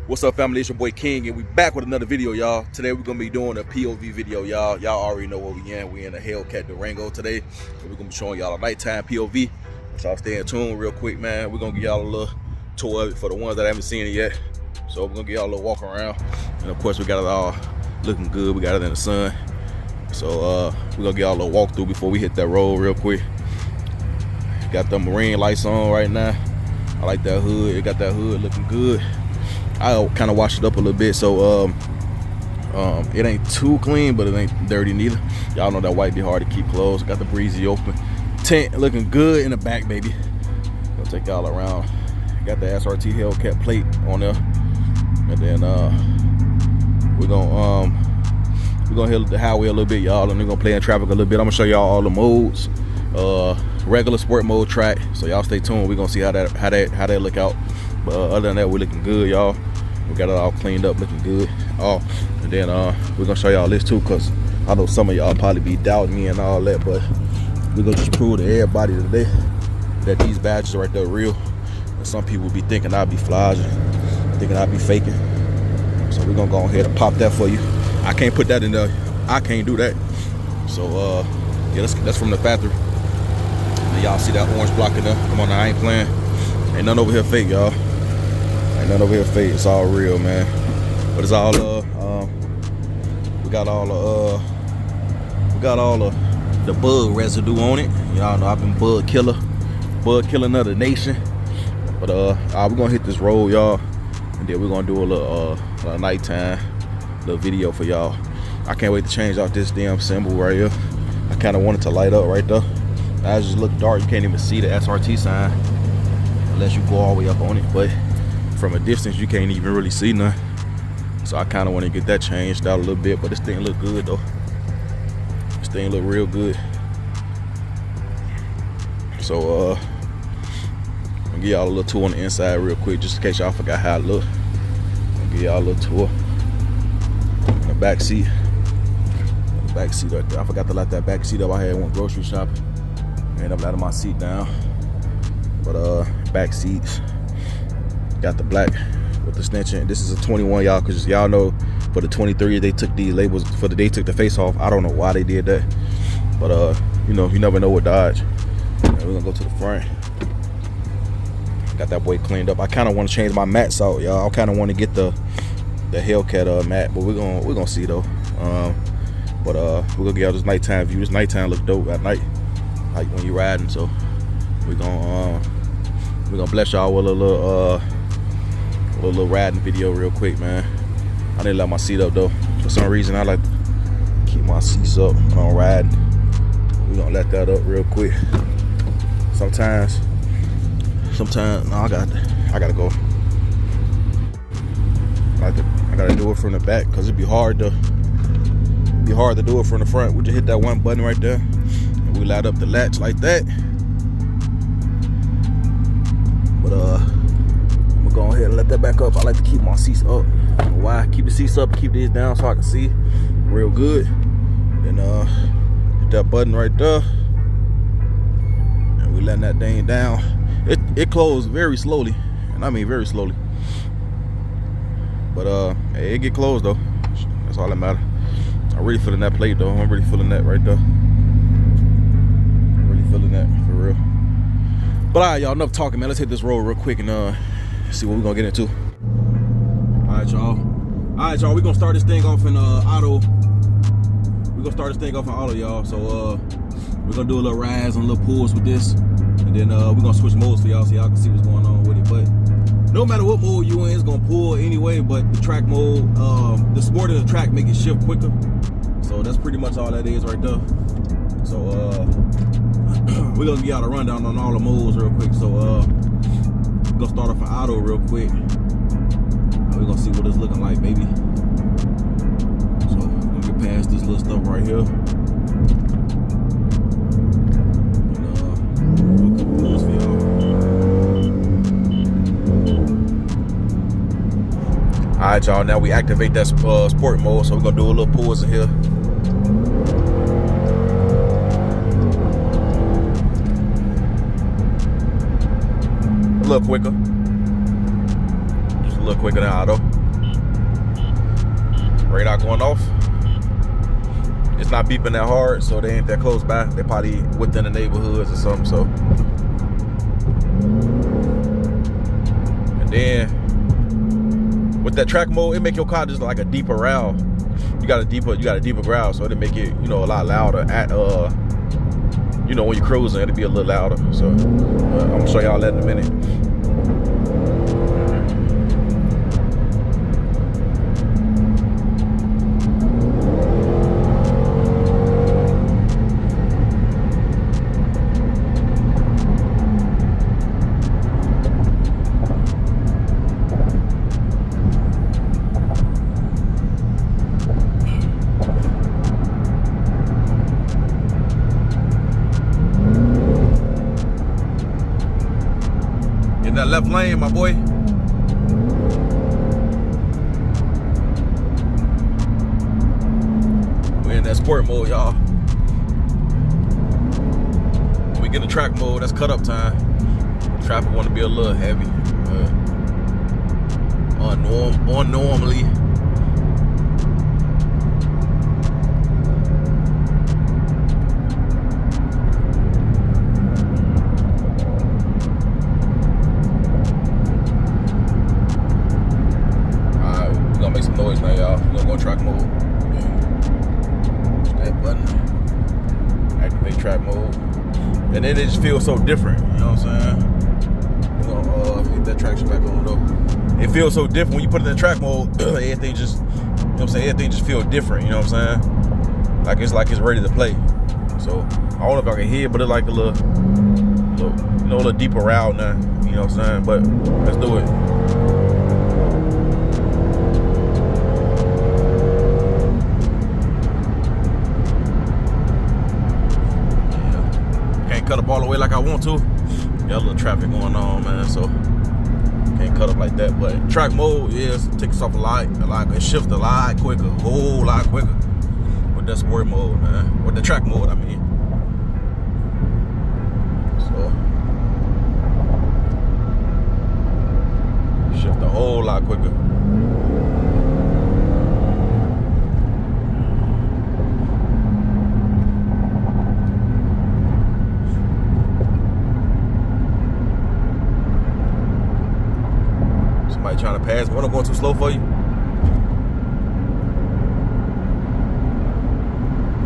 What's up, family? It's your boy King, and we back with another video, y'all. Today we're gonna be doing a POV video, y'all. Y'all already know what we in. We in a Hellcat Durango today, so we're gonna be showing y'all a nighttime POV. So y'all stay in tune real quick, man. We're gonna give y'all a little tour of it for the ones that haven't seen it yet. So we're gonna give y'all a little walk around, and of course we got it all looking good. We got it in the sun, so we're gonna get y'all a little walkthrough before we hit that road real quick. Got the marine lights on right now. I like that hood. It got that hood looking good. I kind of washed it up a little bit, so it ain't too clean, but it ain't dirty neither. Y'all know that white be hard to keep closed. Got the breezy open. Tent looking good in the back, baby. Gonna take y'all around. Got the SRT Hellcat plate on there, and then we're gonna hit the highway a little bit, y'all, and we're gonna play in traffic a little bit. I'm gonna show y'all all the modes. Regular sport mode track, so y'all stay tuned. We're gonna see how that look out. But other than that, we're looking good, y'all. We got it all cleaned up, looking good. And then we're gonna show y'all this too, cause I know some of y'all probably be doubting me and all that, but we're gonna just prove to everybody today that these badges right there are real. And some people be thinking I be flogging, thinking I be faking. So we're gonna go ahead and pop that for you. I can't put that in there. I can't do that. So yeah, that's from the factory. And y'all see that orange block in there? Come on, now, I ain't playing. Ain't none over here fake, y'all. Ain't none over here fake. It's all real, man. But it's all we got all the bug residue on it. Y'all know I've been bug killing of the nation. But we're gonna hit this road, y'all, and then we're gonna do a little nighttime little video for y'all. I can't wait to change out this damn symbol right here. I kind of want it to light up right there. Now it just look dark. You can't even see the SRT sign unless you go all the way up on it, but from a distance you can't even really see nothing. So I kind of want to get that changed out a little bit, but this thing look good though. This thing look real good. So I'll give y'all a little tour on the inside real quick, just in case y'all forgot how it look. I'll give y'all a little tour in the back seat. The back seat right there. I forgot to light that back seat up. I had one grocery shopping. I ended up letting my seat down. But back seats, got the black with the stanchion. This is a 21, y'all, because y'all know for the 23 they took these labels they took the face off. I don't know why they did that, but you know, you never know with Dodge. And we're gonna go to the front. Got that boy cleaned up. I kind of want to change my mats out, y'all. I kind of want to get the Hellcat mat, but we're gonna see though. But we're gonna get y'all this nighttime view. This nighttime look dope at night, like when you're riding. So we're gonna bless y'all with a little riding video real quick, man. I didn't let my seat up though. For some reason I like to keep my seats up when I'm riding. We're gonna let that up real quick. Sometimes no, I gotta go. I gotta do it from the back because it'd be hard to do it from the front. We just hit that one button right there and we light up the latch like that. But I'm gonna go ahead and let that back up. I like to keep my seats up. Why? Keep the seats up, keep these down so I can see real good. Then hit that button right there, and we letting that thing down. It closed very slowly, and I mean very slowly. But hey, it get closed though. That's all that matters. I'm really feeling that plate though. I'm really feeling that right there. Really feeling that for real. But all right, y'all, enough talking, man. Let's hit this road real quick and see what we're gonna get into. All right, y'all. We're gonna start this thing off in auto. We're gonna start this thing off in auto, y'all. So we're gonna do a little rides and little pulls with this, and then we're gonna switch modes for y'all so y'all can see what's going on with it. But no matter what mode you in, it's gonna pull anyway. But the track mode, the sport and the track make it shift quicker. So that's pretty much all that is right there. So we're gonna give y'all a rundown on all the modes real quick. So we're gonna start off in auto real quick. We're gonna see what it's looking like, baby. So we're gonna get past this little stuff right here. And we'll pause for y'all. Alright, y'all, now we activate that sport mode, so we're gonna do a little pause in here. A little quicker. Just a little quicker than auto. Radar going off. It's not beeping that hard, so they ain't that close by. They probably within the neighborhoods or something. So, and then with that track mode, it make your car just like a deeper growl. You got a deeper growl, so it'll make it, you know, a lot louder. At you know, when you're cruising, it'll be a little louder. So I'm gonna show y'all that in a minute. That left lane, my boy. We're in that sport mode, y'all. When we get in track mode, that's cut up time. Traffic want to be a little heavy. Normally. Make some noise now, y'all. We're gonna go track mode. Push that button. Activate track mode. And then it just feels so different. You know what I'm saying? We're gonna hit that traction back on though. It feels so different when you put it in track mode. Everything just, you know what I'm saying? Everything just feels different. You know what I'm saying? Like it's ready to play. So I don't know if I can hear, but it's like a little, you know, a little deeper route now. You know what I'm saying? But let's do it. Cut up all the way like I want to. Got a little traffic going on, man, so can't cut up like that. But track mode, yes, takes off a lot, it shifts a lot quicker, a whole lot quicker with that sport mode, man. With the track mode, I mean. So shift a whole lot quicker. Somebody trying to pass me. What, I'm going too slow for you?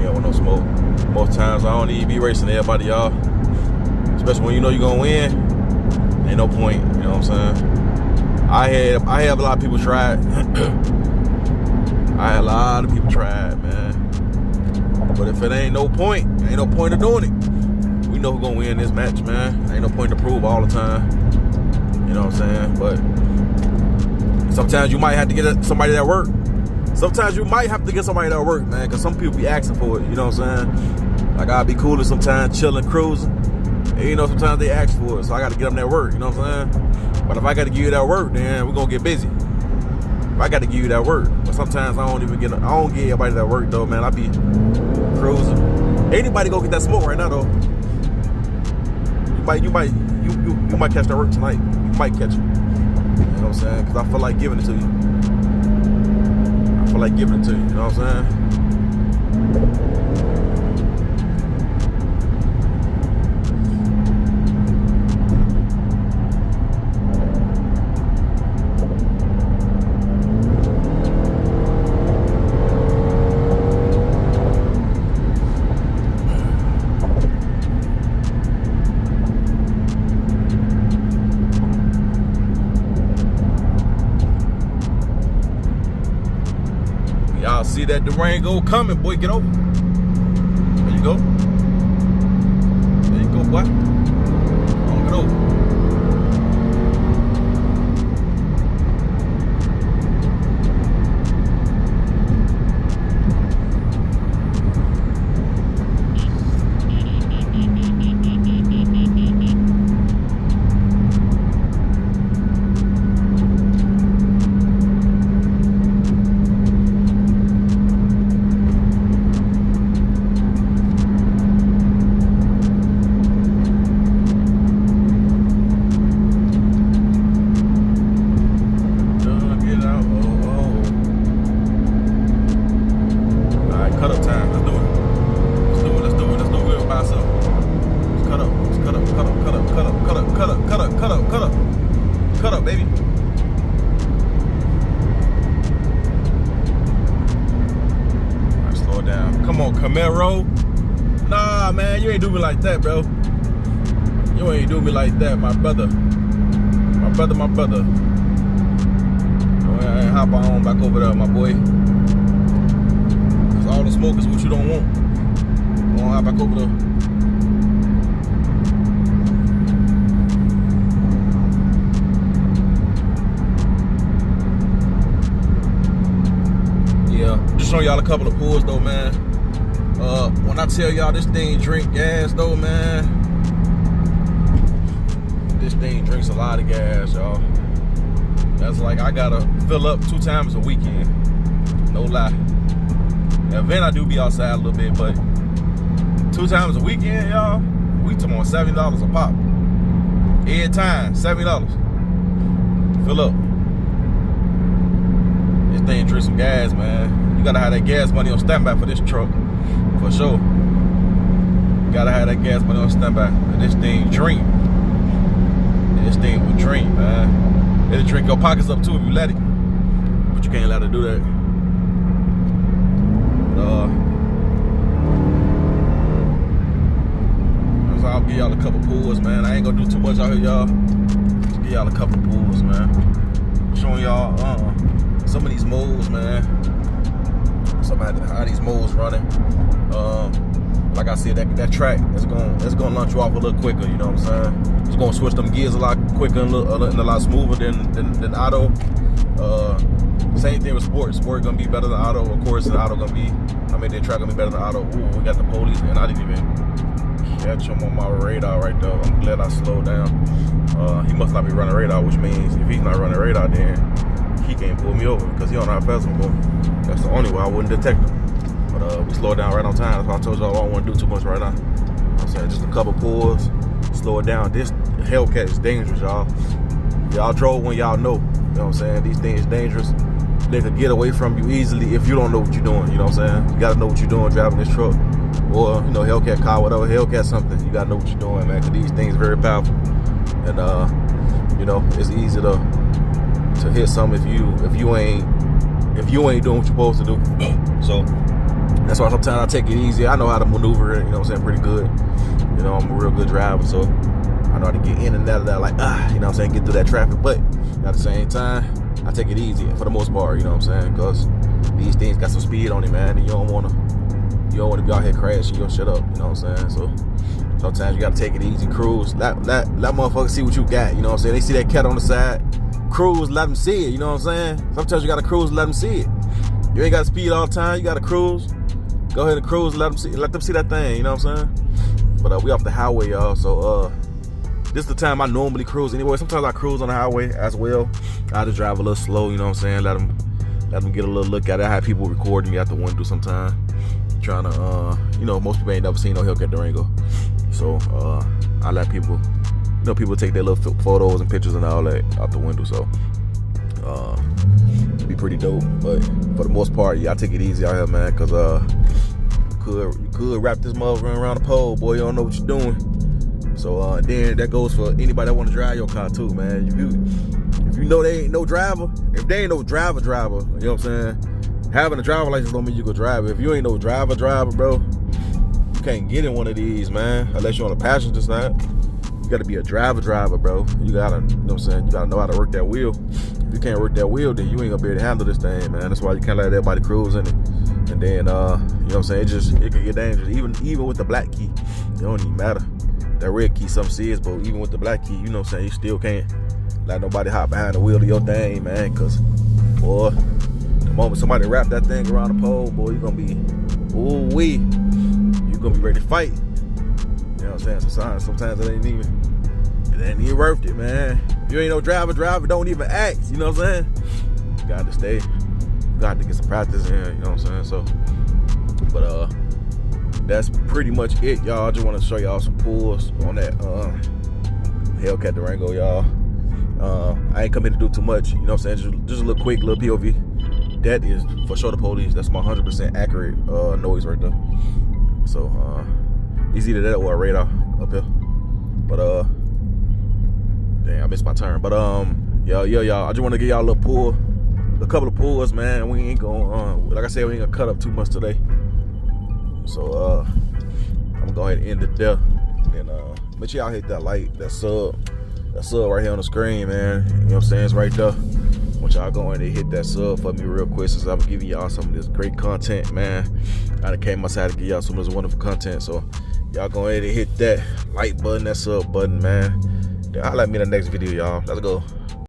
Yeah, with no smoke. Most times I don't even be racing everybody, y'all. Especially when you know you're gonna win. Ain't no point, you know what I'm saying? I have a lot of people try it. I had a lot of people try it, man. But if it ain't no point of doing it. We know who's gonna win this match, man. Ain't no point to prove all the time. You know what I'm saying? But sometimes you might have to get somebody that work. Sometimes you might have to get somebody that work, man, because some people be asking for it, you know what I'm saying? Like, I'll be cooler sometimes, chilling, cruising. And, you know, sometimes they ask for it, so I got to get them that work, you know what I'm saying? But if I got to give you that work, then we're going to get busy. If I got to give you that work. But sometimes I don't give everybody that work, though, man. I be cruising. Anybody go get that smoke right now, though. You might catch that work tonight. You might catch it. You know what I'm saying? Because I feel like giving it to you. You know what I'm saying? Y'all see that Durango coming, boy, get over. There you go. There you go, boy. Come on, get over. on Camaro. Nah, man, you ain't do me like that, bro. You ain't do me like that, my brother. My brother. Go hop on back over there, my boy. Cause all the smoke is what you don't want. Go on, hop back over there. Just showing y'all a couple of pulls though, man. When I tell y'all this thing drink gas though, man, this thing drinks a lot of gas, y'all. That's like I gotta fill up 2 times a weekend. No lie. Event I do be outside a little bit, but 2 times a weekend, y'all, we talking about $70 a pop. Every time, $70. Fill up. This thing drinks some gas, man. You gotta have that gas money on standby for this truck, for sure. You gotta have that gas money on standby. This thing drink. This thing will drink, man. It'll drink your pockets up too if you let it. But you can't let it do that. So I'll give y'all a couple pulls, man. I ain't gonna do too much out here, y'all. Just give y'all a couple pulls, man. Showing y'all some of these modes, man. Some of how these modes running. Like I said, that track is gonna launch you off a little quicker. You know what I'm saying? It's gonna switch them gears a lot quicker and a lot smoother than auto. Same thing with sport. Sport gonna be better than auto. Of course, the auto gonna be. The track gonna be better than auto. Ooh, we got the police, and I didn't even catch him on my radar right there. I'm glad I slowed down. He must not be running radar, which means if he's not running radar, then he can't pull me over because he don't know how fast I'm going. That's the only way I wouldn't detect him. But we slowed down right on time. That's why I told y'all I don't want to do too much right now. I'm saying just a couple pulls, slow it down. This Hellcat is dangerous, y'all. Y'all drove when y'all know. You know what I'm saying? These things dangerous. They could get away from you easily if you don't know what you're doing. You know what I'm saying? You gotta know what you're doing driving this truck, or Hellcat car, whatever, Hellcat something. You gotta know what you're doing, man. Cause these things are very powerful, and it's easy to hit something if you ain't doing what you're supposed to do. So that's why sometimes I take it easy. I know how to maneuver it, you know what I'm saying, pretty good. I'm a real good driver, so I know how to get in and out of that, like, you know what I'm saying, get through that traffic. But at the same time, I take it easy for the most part, you know what I'm saying, because these things got some speed on it, man, and you don't want to be out here crashing your shit up, you know what I'm saying. So sometimes you got to take it easy, cruise, let motherfuckers see what you got, you know what I'm saying. They see that cat on the side, cruise, let them see it, you know what I'm saying. Sometimes you got to cruise, let them see it. You ain't got to speed all the time, you got to cruise. Go ahead and cruise, let them see that thing, you know what I'm saying. But we off the highway, y'all, so this is the time I normally cruise anyway. Sometimes I cruise on the highway as well. I just drive a little slow, you know what I'm saying. Let them get a little look at it. I have people recording me out the window sometimes, trying to most people ain't never seen no Hellcat Durango, so I let people people take their little photos and pictures and all that out the window. So it'd be pretty dope. But for the most part, yeah, I take it easy out here, man, because you could wrap this motherfucker around the pole, boy. You don't know what you're doing. So then that goes for anybody that want to drive your car too, man. If you know they ain't no driver, if they ain't no driver, you know what I'm saying? Having a driver license don't mean you can drive it. If you ain't no driver, bro, you can't get in one of these, man, unless you're on the passenger side. You gotta be a driver, bro. You gotta, you know what I'm saying? You gotta know how to work that wheel. If you can't work that wheel, then you ain't gonna be able to handle this thing, man. That's why you can't let everybody cruise in it. And then, you know what I'm saying? It can get dangerous. Even with the black key, it don't even matter. That red key, something serious, but even with the black key, you know what I'm saying? You still can't let nobody hop behind the wheel of your thing, man. Cause, boy, the moment somebody wrap that thing around the pole, boy, you gonna be, ooh-wee. You gonna be ready to fight. You know what I'm saying? Sometimes it ain't even worth it, man. If you ain't no driver, don't even act. You know what I'm saying? You got to stay. You got to get some practice in. You know what I'm saying? So, but that's pretty much it, y'all. I just want to show y'all some pulls on that Hellcat Durango, y'all. I ain't come here to do too much. You know what I'm saying? Just a little quick, little POV. That is for sure the police. That's my 100% accurate noise right there. So it's either that or a radar up here. But dang, I missed my turn. But y'all, I just want to give y'all a couple of pulls, man. We ain't gonna like I said, we ain't gonna cut up too much today. So I'm gonna go ahead and end it there. And make sure y'all hit that like, that sub right here on the screen, man. You know what I'm saying? It's right there. I want y'all go in and hit that sub for me real quick, since I'm giving y'all some of this great content, man. I done came outside to give y'all some of this wonderful content. So y'all go ahead and hit that like button, that sub button, man. Then holla at me in the next video, y'all. Let's go.